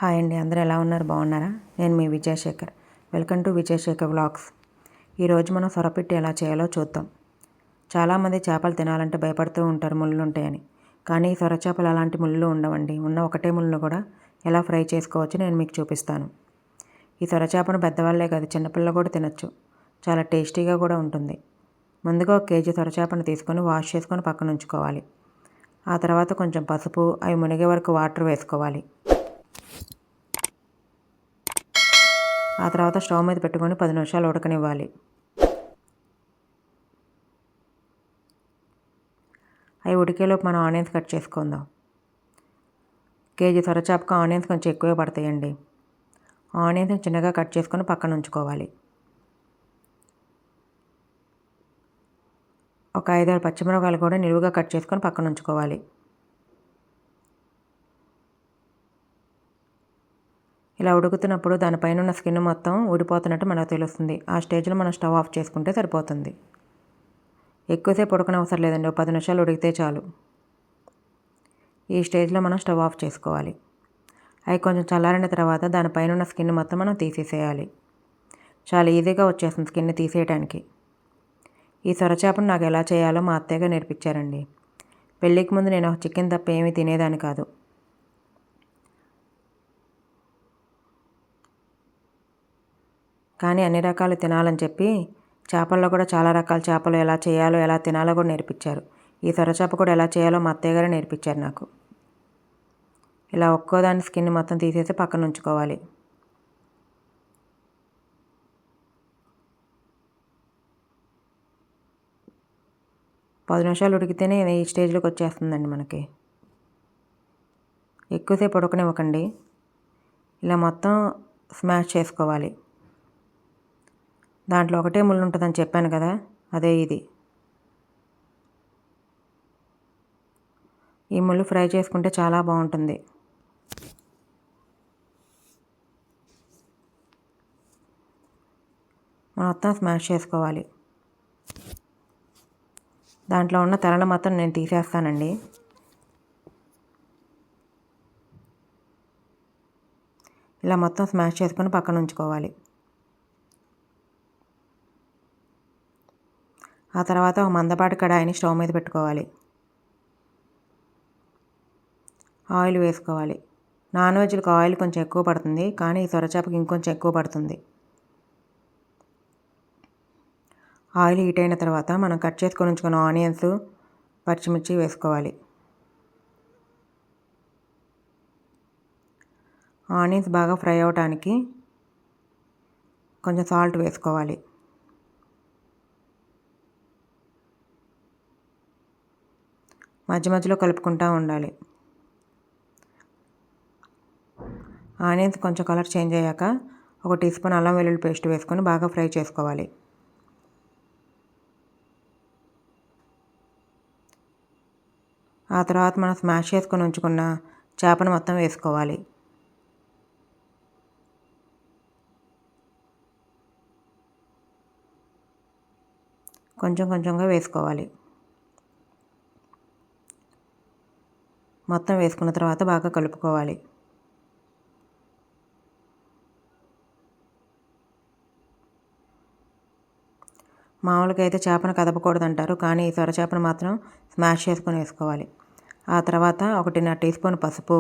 Hi అండి, అందరూ ఎలా ఉన్నారు? బాగున్నారా? నేను మీ Vijayasekhar. Welcome to Vijayasekhar vlogs. ఈరోజు మనం సొరపిట్టి ఎలా చేయాలో చూద్దాం. చాలామంది చేపలు తినాలంటే భయపడుతూ ఉంటారు ముళ్ళు ఉంటాయని. కానీ ఈ సొర చేపలు అలాంటి ముళ్ళు ఉండవండి. ఉన్న ఒకటే ముళ్ళు కూడా ఎలా ఫ్రై చేసుకోవచ్చో నేను మీకు చూపిస్తాను. ఈ సొర చేపను పెద్దవాళ్ళే కాదు, చిన్నపిల్లలు కూడా తినచ్చు. చాలా టేస్టీగా కూడా ఉంటుంది. ముందుగా 1 కేజీ సొర చేపను తీసుకొని వాష్ చేసుకొని పక్కన ఉంచుకోవాలి. ఆ తర్వాత కొంచెం పసుపు, అవి మునిగే వరకు వాటర్ వేసుకోవాలి. ఆ తర్వాత స్టవ్ మీద పెట్టుకొని 10 నిమిషాలు ఉడకనివ్వాలి. అవి ఉడికేలోపు మనం ఆనియన్స్ కట్ చేసుకుందాం. కేజీ సొరచాపకు ఆనియన్స్ కొంచెం ఎక్కువే పడతాయండి. ఆనియన్స్ చిన్నగా కట్ చేసుకొని పక్కన ఉంచుకోవాలి. ఒక 5-6 పచ్చిమిరపకాయలు కూడా నిలువుగా కట్ చేసుకొని పక్కన ఉంచుకోవాలి. ఇలా ఉడుకుతున్నప్పుడు దానిపైన ఉన్న స్కిన్ మొత్తం ఊడిపోతున్నట్టు మనకు తెలుస్తుంది. ఆ స్టేజ్లో మనం స్టవ్ ఆఫ్ చేసుకుంటే సరిపోతుంది. ఎక్కువసేపు ఉడకనవసరం లేదండి, 10 నిమిషాలు ఉడికితే చాలు. ఈ స్టేజ్లో మనం స్టవ్ ఆఫ్ చేసుకోవాలి. అవి కొంచెం చల్లారిన తర్వాత దానిపైన ఉన్న స్కిన్ మొత్తం మనం తీసేసేయాలి. చాలా ఈజీగా వచ్చేస్తుంది స్కిన్ తీసేయడానికి. ఈ సొరచేపను నాకు ఎలా చేయాలో మా అత్తయ్య నేర్పించారండి. పెళ్ళికి ముందు నేను చికెన్ తప్ప ఏమీ తినేదాన్ని కాదు. కానీ అన్ని రకాలు తినాలని చెప్పి చేపల్లో కూడా చాలా రకాల చేపలు ఎలా చేయాలో ఎలా తినాలో కూడా నేర్పించారు. ఈ సొరచేప కూడా ఎలా చేయాలో మా అత్తయ్య గారే నేర్పించారు నాకు. ఇలా ఒక్కోదాని స్కిన్ మొత్తం తీసేసి పక్కన ఉంచుకోవాలి. పది నిమిషాలు ఉడికితేనే ఈ స్టేజ్లోకి వచ్చేస్తుందండి మనకి. ఎక్కువసేపు ఉడకనివ్వకండి. ఇలా మొత్తం స్మాష్ చేసుకోవాలి. దాంట్లో ఒకటే ముళ్ళు ఉంటుందని చెప్పాను కదా, అదే ఇది. ఈ ముళ్ళు ఫ్రై చేసుకుంటే చాలా బాగుంటుంది. మొత్తం స్మాష్ చేసుకోవాలి. దాంట్లో ఉన్న తెరలు మొత్తం నేను తీసేస్తానండి. ఇలా మొత్తం స్మాష్ చేసుకొని పక్కన ఉంచుకోవాలి. ఆ తర్వాత ఒక మందపాటి కడాయిని స్టవ్ మీద పెట్టుకోవాలి. ఆయిల్ వేసుకోవాలి. నాన్ వెజ్లకు ఆయిల్ కొంచెం ఎక్కువ పడుతుంది, కానీ ఈ సొరచేపకి ఇంకొంచెం ఎక్కువ పడుతుంది. ఆయిల్ హీట్ అయిన తర్వాత మనం కట్ చేసుకొని ఉంచుకున్న ఆనియన్స్, పచ్చిమిర్చి వేసుకోవాలి. ఆనియన్స్ బాగా ఫ్రై అవ్వడానికి కొంచెం సాల్ట్ వేసుకోవాలి. మధ్య మధ్యలో కలుపుకుంటూ ఉండాలి. ఆనియన్స్ కొంచెం కలర్ చేంజ్ అయ్యాక 1 టీ స్పూన్ అల్లం వెల్లుల్లి పేస్ట్ వేసుకొని బాగా ఫ్రై చేసుకోవాలి. ఆ తర్వాత మనం స్మాష్ చేసుకొని ఉంచుకున్న చేపను మొత్తం వేసుకోవాలి. కొంచెం కొంచెంగా వేసుకోవాలి. మొత్తం వేసుకున్న తర్వాత బాగా కలుపుకోవాలి. మామూలుగా అయితే చేపను కదపకూడదు అంటారు, కానీ ఈ సొరచేపను మాత్రం స్మాష్ చేసుకొని వేసుకోవాలి. ఆ తర్వాత 1.5 టీ స్పూన్ పసుపు,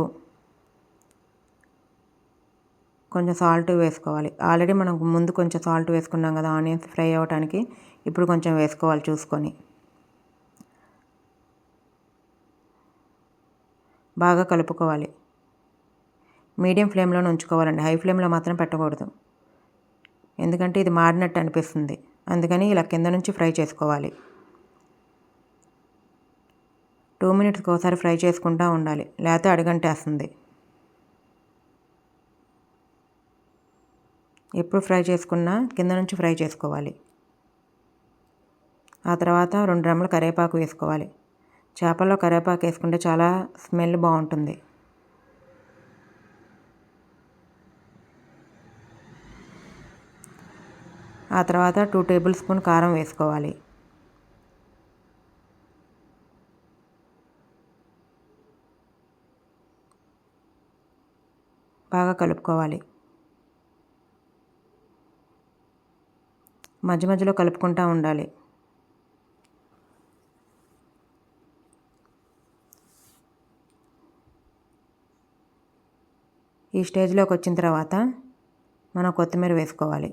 కొంచెం సాల్ట్ వేసుకోవాలి. ఆల్రెడీ మనం ముందు కొంచెం సాల్ట్ వేసుకున్నాం కదా ఆనియన్స్ ఫ్రై అవ్వడానికి, ఇప్పుడు కొంచెం వేసుకోవాలి చూసుకొని. బాగా కలుపుకోవాలి. మీడియం ఫ్లేమ్లోనే ఉంచుకోవాలండి, హై ఫ్లేమ్లో మాత్రం పెట్టకూడదు. ఎందుకంటే ఇది మాడినట్టు అనిపిస్తుంది. అందుకని ఇలా కింద నుంచి ఫ్రై చేసుకోవాలి. 2 మినిట్స్కి ఒకసారి ఫ్రై చేసుకుంటూ ఉండాలి, లేకపోతే అడుగంటేస్తుంది. ఎప్పుడు ఫ్రై చేసుకున్నా కింద నుంచి ఫ్రై చేసుకోవాలి. ఆ తర్వాత 2 రెమ్మలు కరివేపాకు వేసుకోవాలి. చేపల్లో కరివేపాకు వేసుకుంటే చాలా స్మెల్ బాగుంటుంది. ఆ తర్వాత 2 టేబుల్ స్పూన్ కారం వేసుకోవాలి. బాగా కలుపుకోవాలి. మధ్య మధ్యలో కలుపుకుంటూ ఉండాలి. ఈ స్టేజ్లోకి వచ్చిన తర్వాత మనం కొత్తిమీర వేసుకోవాలి.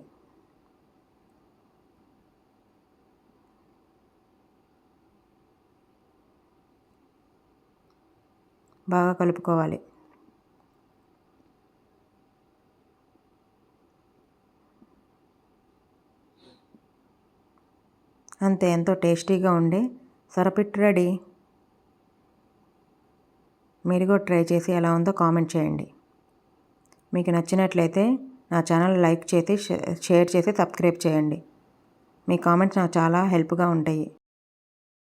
బాగా కలుపుకోవాలి. అంతే, ఎంతో టేస్టీగా ఉండే సొరపిట్టు రెడీ. మీరు కూడా ట్రై చేసి ఎలా ఉందో కామెంట్ చేయండి. మీకు నచ్చినట్లయితే నా ఛానల్ లైక్ చేసి షేర్ చేసి సబ్స్క్రైబ్ చేయండి. మీ కామెంట్స్ నాకు చాలా హెల్ప్గా ఉంటాయి.